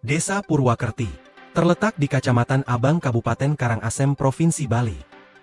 Desa Purwakerti, terletak di Kecamatan Abang Kabupaten Karangasem Provinsi Bali.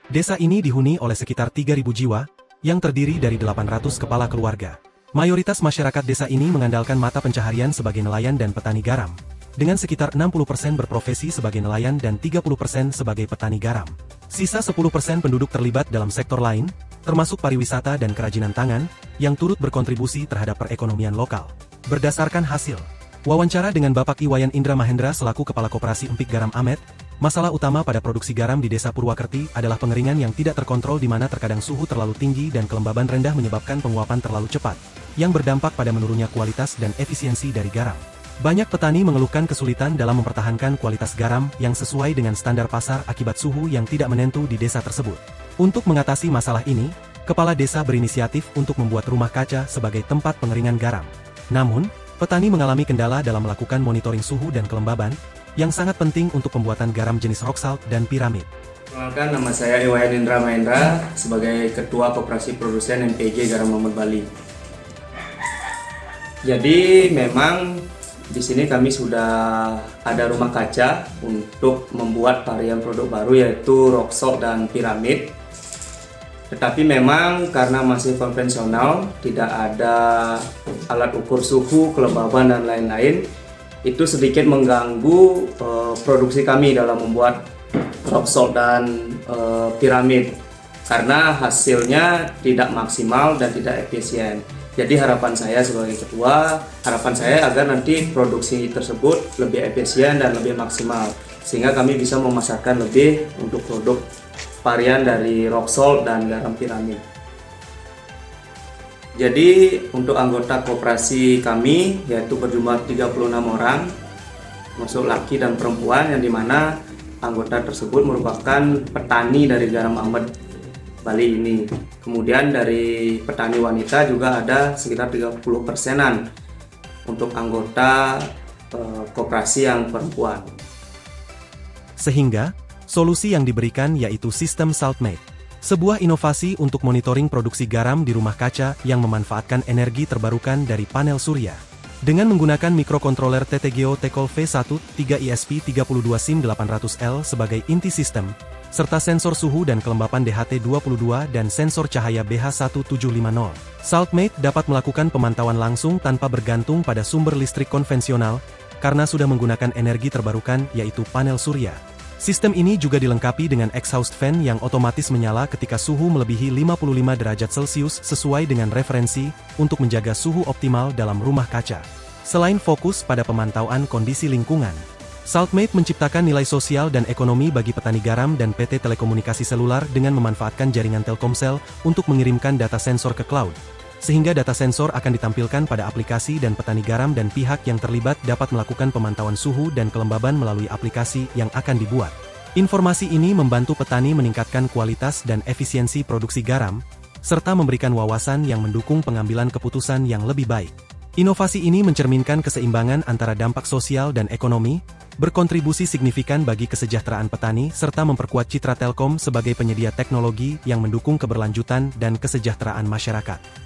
Desa ini dihuni oleh sekitar 3.000 jiwa, yang terdiri dari 800 kepala keluarga. Mayoritas masyarakat desa ini mengandalkan mata pencaharian sebagai nelayan dan petani garam, dengan sekitar 60% berprofesi sebagai nelayan dan 30% sebagai petani garam. Sisa 10% penduduk terlibat dalam sektor lain, termasuk pariwisata dan kerajinan tangan, yang turut berkontribusi terhadap perekonomian lokal. Berdasarkan hasil wawancara dengan Bapak Iwayan Indra Mahendra selaku Kepala Koperasi Empik Garam Amet, masalah utama pada produksi garam di Desa Purwakerti adalah pengeringan yang tidak terkontrol di mana terkadang suhu terlalu tinggi dan kelembaban rendah menyebabkan penguapan terlalu cepat, yang berdampak pada menurunnya kualitas dan efisiensi dari garam. Banyak petani mengeluhkan kesulitan dalam mempertahankan kualitas garam yang sesuai dengan standar pasar akibat suhu yang tidak menentu di desa tersebut. Untuk mengatasi masalah ini, Kepala Desa berinisiatif untuk membuat rumah kaca sebagai tempat pengeringan garam. Namun, petani mengalami kendala dalam melakukan monitoring suhu dan kelembaban, yang sangat penting untuk pembuatan garam jenis rock salt dan piramid. Perkenalkan, nama saya Iwayan Indra Mahendra sebagai Ketua Koperasi Produsen MPG Garam Mamet Bali. Jadi memang di sini kami sudah ada rumah kaca untuk membuat varian produk baru yaitu rock salt dan piramid. Tetapi memang karena masih konvensional, tidak ada alat ukur suhu, kelembaban dan lain-lain, itu sedikit mengganggu produksi kami dalam membuat rock salt dan piramid karena hasilnya tidak maksimal dan tidak efisien. Jadi harapan saya sebagai ketua, harapan saya agar nanti produksi tersebut lebih efisien dan lebih maksimal, sehingga kami bisa memasarkan lebih untuk produk varian dari rock salt dan garam piramid. Jadi untuk anggota koperasi kami yaitu berjumlah 36 orang, masuk laki dan perempuan, yang dimana anggota tersebut merupakan petani dari garam Amet Bali ini. Kemudian dari petani wanita juga ada sekitar 30%-an untuk anggota koperasi yang perempuan. Sehingga, solusi yang diberikan yaitu sistem SaltMate, sebuah inovasi untuk monitoring produksi garam di rumah kaca yang memanfaatkan energi terbarukan dari panel surya. Dengan menggunakan mikrokontroler TTGO Tekol V1 3ISP32 SIM800L sebagai inti sistem, serta sensor suhu dan kelembapan DHT22 dan sensor cahaya BH1750. SaltMate dapat melakukan pemantauan langsung tanpa bergantung pada sumber listrik konvensional, karena sudah menggunakan energi terbarukan yaitu panel surya. Sistem ini juga dilengkapi dengan exhaust fan yang otomatis menyala ketika suhu melebihi 55 derajat Celcius sesuai dengan referensi untuk menjaga suhu optimal dalam rumah kaca. Selain fokus pada pemantauan kondisi lingkungan, SaltMate menciptakan nilai sosial dan ekonomi bagi petani garam dan PT Telekomunikasi Selular dengan memanfaatkan jaringan Telkomsel untuk mengirimkan data sensor ke cloud, sehingga data sensor akan ditampilkan pada aplikasi dan petani garam dan pihak yang terlibat dapat melakukan pemantauan suhu dan kelembaban melalui aplikasi yang akan dibuat. Informasi ini membantu petani meningkatkan kualitas dan efisiensi produksi garam, serta memberikan wawasan yang mendukung pengambilan keputusan yang lebih baik. Inovasi ini mencerminkan keseimbangan antara dampak sosial dan ekonomi, berkontribusi signifikan bagi kesejahteraan petani serta memperkuat citra Telkom sebagai penyedia teknologi yang mendukung keberlanjutan dan kesejahteraan masyarakat.